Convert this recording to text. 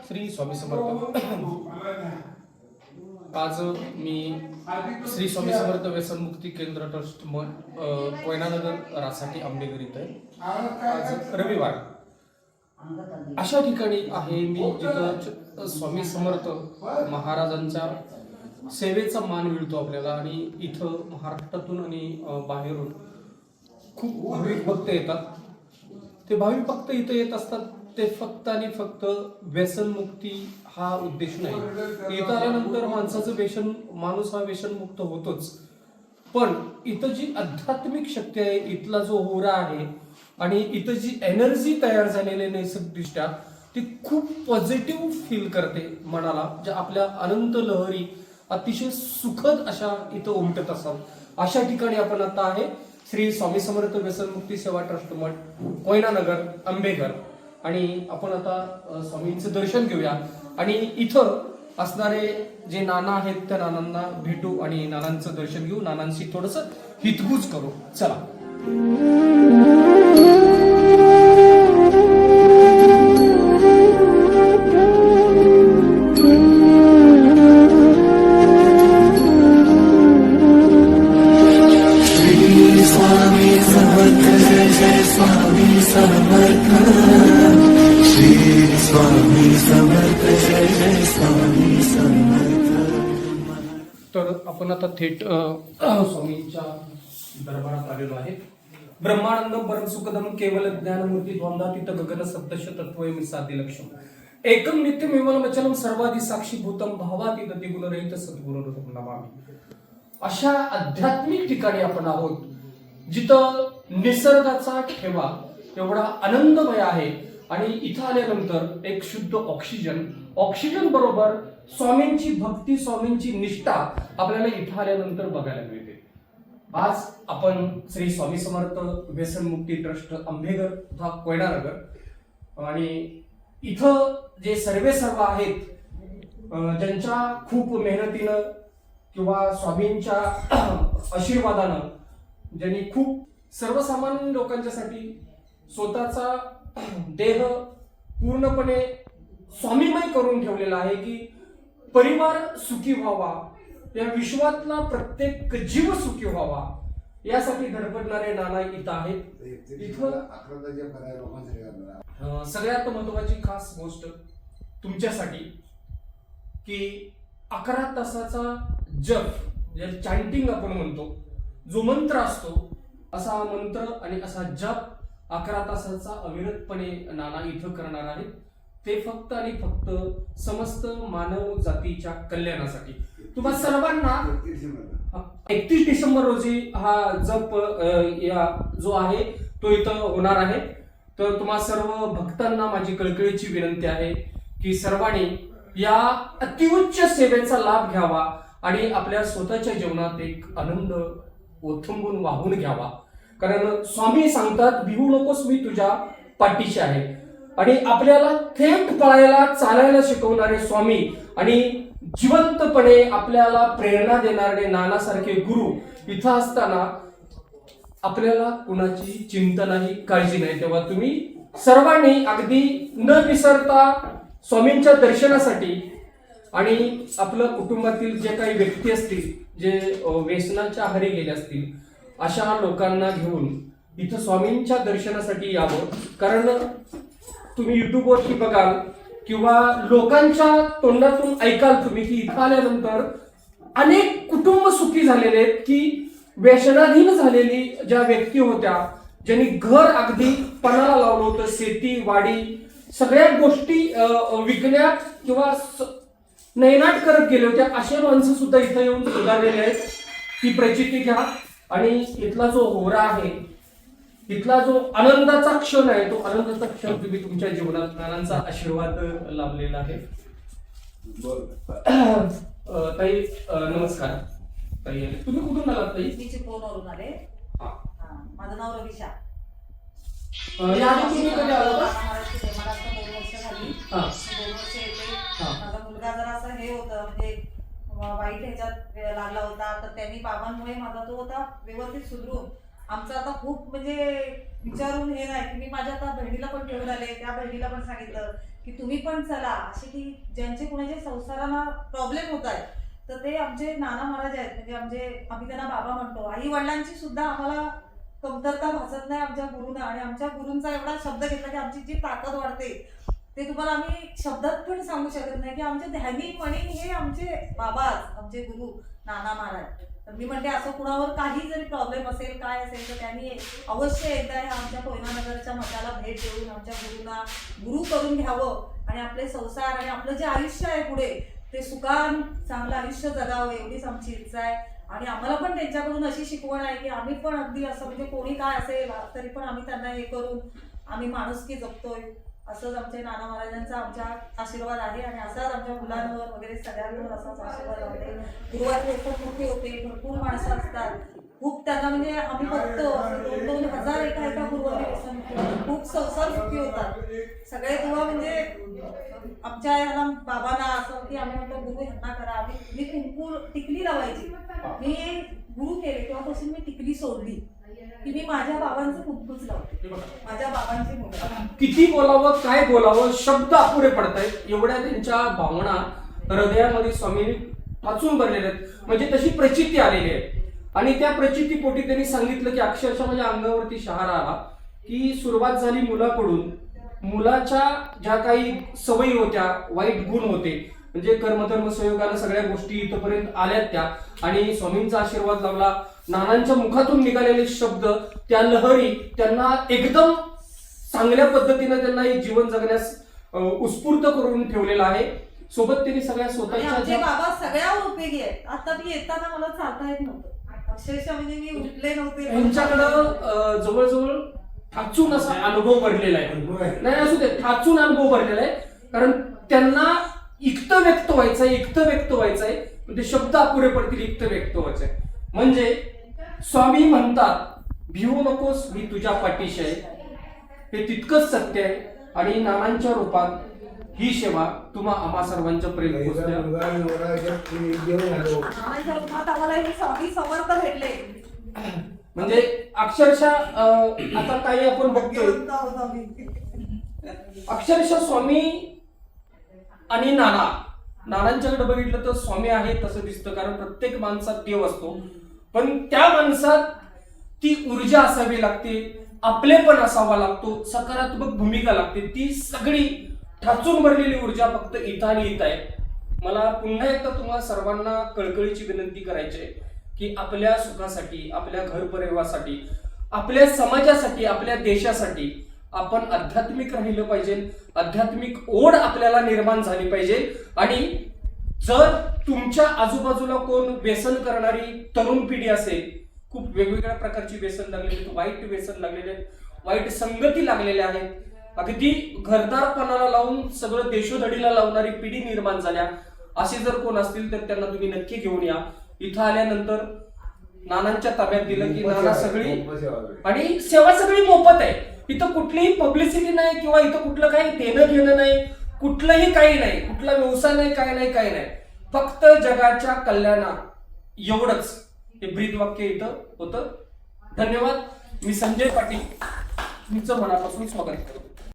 श्री स्वामी समर्थ. आज मी श्री स्वामी समर्थ व्यसनमुक्ती केंद्र ट्रस्ट कोयनानगर रासाठी आंबेघर इथे आज रविवार अशा ठिकाणी आहे मी जिथं स्वामी समर्थ महाराजांच्या सेवेचा मान मिळतो आपल्याला. आणि इथं महाराष्ट्रातून आणि बाहेरून खूप भाविक भक्त येतात. ते भाविक भक्त इथं येत असतात ते फक्त आणि फक्त व्यसनमुक्ती हा उद्देश नाही. इथं आल्यानंतर माणूस हा व्यसनमुक्त होतोच, पण इथं जी आध्यात्मिक शक्ती आहे, इथला जो होरा आहे आणि इथं जी एनर्जी तयार झालेली आहे नैसर्गिकदृष्ट्या, ती खूप पॉझिटिव्ह फील करते मनाला. ज्या आपल्या अनंत लहरी अतिशय सुखद अशा इथं उमटत असतात. अशा ठिकाणी आपण आता आहे श्री स्वामी समर्थ व्यसनमुक्ती सेवा ट्रस्ट मठ, कोयनानगर, आंबेघर. आणि आपण आता स्वामींचं दर्शन घेऊया आणि इथं असणारे जे नाना आहेत त्या नानांना भेटू आणि नानांचं दर्शन घेऊ, नानांशी थोडस हितगुज करू. चला. तर आपण आता थेट स्वामींच्या दरबारात आलेलो आहे. ब्रह्मानंदम परम सुखदम केवल ज्ञानमूर्ती द्वंद्वातीत गगन सप्तश तत्वयमी साधी लक्ष्म एकम नित्यम विमलमचलम सर्वाधी साक्षीभूतम भावातीत गुणरहित सद्गुरुं नमामि. अशा आध्यात्मिक ठिकाणी आपण आहोत जिथं निसर्गाचा ठेवा एवढा आनंदमय आहे. आणि इथं आल्यानंतर एक शुद्ध ऑक्सिजन बरोबर स्वामींची भक्ती, स्वामींची निष्ठा आपल्याला इथं आल्यानंतर बघायला मिळते. आज आपण श्री स्वामी समर्थ व्यसनमुक्ती ट्रस्ट आंबेघर तथा कोयनानगर आणि इथं जे सर्व आहेत ज्यांच्या खूप मेहनतीनं किंवा स्वामींच्या आशीर्वादानं, ज्यांनी खूप सर्वसामान्य लोकांच्यासाठी स्वतःचा देह पूर्णपणे स्वामीमय करून ठेवलेला आहे की परिवार सुखी व्हावा, या विश्वातला प्रत्येक जीव सुखी व्हावा, यासाठी धडपडणारे नाना इथं आहेत. इथं सगळ्यात महत्वाची खास गोष्ट तुमच्यासाठी की 11 तासाचा जप, चॅन्टिंग आपण म्हणतो, जो मंत्र असतो, असा मंत्र आणि असा जप 11 तासाचा अविरतपणे नाना इथं करणार आहेत. ते फक्त आणि फक्त समस्त मानव जातीच्या कल्याणासाठी. तुम्हा सर्वांना 31 डिसेंबर रोजी हा जप जो आहे तो इथं होणार आहे. तर तुम्हा सर्व भक्तांना माझी कळकळीची विनंती आहे की सर्वांनी या अतिउच्च सेवेचा लाभ घ्यावा आणि आपल्या स्वतःच्या जीवनात एक आनंद ओथंबून वाहून घ्यावा. कारण स्वामी सांगतात, भिवू नकोस, मी तुझ्या पाठीशी आहे. आणि आपल्याला थेट पळायला, चालायला शिकवणारे स्वामी आणि जिवंतपणे आपल्याला प्रेरणा देणारे नानासारखे गुरु इथं असताना आपल्याला कुणाची चिंता नाही, काळजी नाही. तेव्हा तुम्ही सर्वांनी अगदी न विसरता स्वामींच्या दर्शनासाठी आणि आपलं कुटुंबातील जे काही व्यक्ती असतील, जे व्यसनाच्या आहारी गेले असतील, अशा लोकांना घेऊन इथं स्वामींच्या दर्शनासाठी यावं. कारण तुम्ही युट्यूबवरती बघाल किंवा लोकांच्या तोंडातून ऐकाल तुम्ही की इथं आल्यानंतर अनेक कुटुंब सुखी झालेले आहेत, की व्यसनाधीन झालेली ज्या व्यक्ती होत्या, ज्यांनी घर अगदी पणाला लावलं होतं, शेती वाडी सगळ्या गोष्टी विकण्यात किंवा नैनाट करत गेले होते, असे माणसं सुद्धा इथं येऊन सुधारलेले आहेत. ती प्रचिती घ्या आणि इथला जो होरा आहे, इथला जो आनंदाचा क्षण आहे, तो आनंदाचा क्षण तुम्ही तुमच्या जीवनात नानांचा आशीर्वाद लाभलेला आहे. ताई नमस्कार. ताई तुम्ही कुठून आलात ताई? मी चिपळूणवरून आले. माझं नाव रविशा. याआधी तुम्ही कधी आला होता? मला आता 2 वर्ष झाली. 2 वर्ष येते. माझा मुलगा जरा हे होतं, म्हणजे वाईट ह्याच्यात लागला होता. तर त्यांनी बाबांमुळे माझा तो होता व्यवस्थित सुधरून आमचं आता खूप म्हणजे विचारून हे नाही की मी माझ्या आता बहिणीला पण घेऊन आले. त्या बहिणीला पण सांगितलं की तुम्ही पण चला, असे की ज्यांचे कुणाचे संसाराला प्रॉब्लेम होत आहे तर ते आमचे नाना महाराज आहेत, म्हणजे आम्ही त्यांना बाबा म्हणतो. आई वडिलांची सुद्धा आम्हाला कमतरता भासत नाही आमच्या गुरुना, आणि आमच्या गुरूंचा एवढा शब्द घेतला की आमची जी ताकद वाढते ते तुम्हाला आम्ही शब्दात पण सांगू शकत नाही. की आमचे ध्यानी मणी हे आमचे बाबाच, आमचे गुरु नाना महाराज. तर मी म्हणते असं कुणावर काही जरी प्रॉब्लेम असेल काय असेल तर त्यांनी अवश्य एकदा ह्या आमच्या कोयनानगरच्या मठाला भेट देऊन आमच्या गुरुंना गुरु करून घ्यावं, आणि आपले संसार आणि आपलं जे आयुष्य आहे पुढे ते सुखान चांगलं आयुष्य जगावं एवढीच आमची इच्छा आहे. आणि आम्हाला पण त्यांच्याकडून अशी शिकवण आहे की आम्ही पण अगदी असं म्हणजे कोणी काय असेल तरी पण आम्ही त्यांना हे करून आम्ही माणुसकी जपतोय. असंच आमचे नाना महाराजांचा आमच्या आशीर्वाद आहे, आणि असाच आमच्या मुलांवर वगैरे सगळ्यांवर असाच आशीर्वाद आहे. गुरुवारी खूप मोठे होते, भरपूर माणसं असतात, खूप त्यांना म्हणजे आम्ही बघतो 2-2 हजार एका गुरुवारी व्यसन होतं. खूप संसार सुखी होतात. सगळे दुवा म्हणजे आमच्या याला बाबांना असं की आम्ही म्हणतो गुरु ह्यांना करा. मी कुंकू टिकली लावायची, मी गुरु केले तेव्हापासून मी टिकली सोडली की मी माझ्या बाबांचं कुंकूच लावते, माझ्या बाबांची मुलं. किती बोलावं काय बोलावं शब्द अपुरे पडतायत, एवढ्या त्यांच्या भावना हृदयामध्ये स्वामींनी वाचून भरलेल्या आहेत. म्हणजे तशी प्रचिती आलेली आहे, आणि त्या प्रचितीपोटी त्यांनी सांगितलं की अक्षरशः माझ्या अंगावरती शहारा आला की सुरुवात झाली मुलाकडून. मुलाच्या ज्या काही सवयी होत्या, वाईट गुण होते, म्हणजे कर्मधर्म संयोगानं सगळ्या गोष्टी इथपर्यंत आल्यात त्या, आणि स्वामींचा आशीर्वाद लावला. नानांच्या मुखातून निघालेले शब्द त्या लहरी त्यांना एकदम चांगल्या पद्धतीने त्यांना हे जीवन जगण्यास उत्स्फूर्त करून ठेवलेलं आहे. सोबत त्यांनी सगळ्या आमचे स्वतःच्या बाबा सगळ्यावर उपयोगी आहेत. आता मी येताना मला चालता येत नव्हतं, अक्षरशः म्हणजे मी उठले नव्हते. यांच्याकडं जवळजवळ ठाचून असा अनुभव भरलेला आहे. नाही असू दे, ठाचून अनुभव भरलेला आहे, कारण त्यांना इतकं व्यक्त व्हायचंय म्हणजे शब्द अपुरे पडतील इतकं व्यक्त व्हायचंय. म्हणजे स्वामी म्हणतात भिवू नकोस मी तुझ्या पाठीशी आहे, हे तितकंच सत्य आहे. आणि नानांच्या रूपात ही सेवा तुम्हा आम्हा सर्वांच्या प्रेम पोहोचल्या. आम्हाला हे स्वामी समर्थ भेटले, म्हणजे अक्षरशः आता काही आपण बघतोय, अक्षरशः स्वामी आणि नानांच्याकडे बघितलं तर स्वामी आहे तसं दिसतं, कारण प्रत्येक माणसात देव असतो, पण त्या माणसात ती ऊर्जा असावी लागते, आपलेपण असावा लागतो, सकारात्मक भूमिका लागते. ती सगळी ठाचून भरलेली ऊर्जा फक्त इथं आणि इथं आहे. मला पुन्हा एकदा तुम्हाला सर्वांना कळकळीची विनंती करायची आहे की आपल्या सुखासाठी, आपल्या घर परिवारासाठी, आपल्या समाजासाठी, आपल्या देशासाठी आपण आध्यात्मिक राहिलं पाहिजे. आध्यात्मिक ओढ आपल्याला निर्माण झाली पाहिजे. आणि जर तुमच्या आजूबाजूला कोण व्यसन करणारी तरुण पिढी असेल, खूप वेगवेगळ्या प्रकारची व्यसन लागलेली आहेत, वाईट व्यसन लागलेले आहेत, वाईट संगती लागलेल्या आहेत, अगदी घरदारपणाला लावून सगळं देशोधडीला लावणारी पिढी निर्माण झाल्या, असे जर कोण असतील तर त्यांना तुम्ही नक्की घेऊन या. इथं आल्यानंतर नानांच्या ताब्यात दिलं की नाना सगळी आणि सेवा सगळी मोफत आहे. इथं कुठलीही पब्लिसिटी नाही, किंवा इथं कुठलं काही देणं घेणं नाही, कुठलंही काही नाही, कुठला व्यवसाय नाही, काय नाही. फक्त जगाच्या कल्याणा एवढंच हे ब्रीद वाक्य इथं होतं. धन्यवाद. मी संजय पाटील तुमचं मनापासून स्वागत करतो.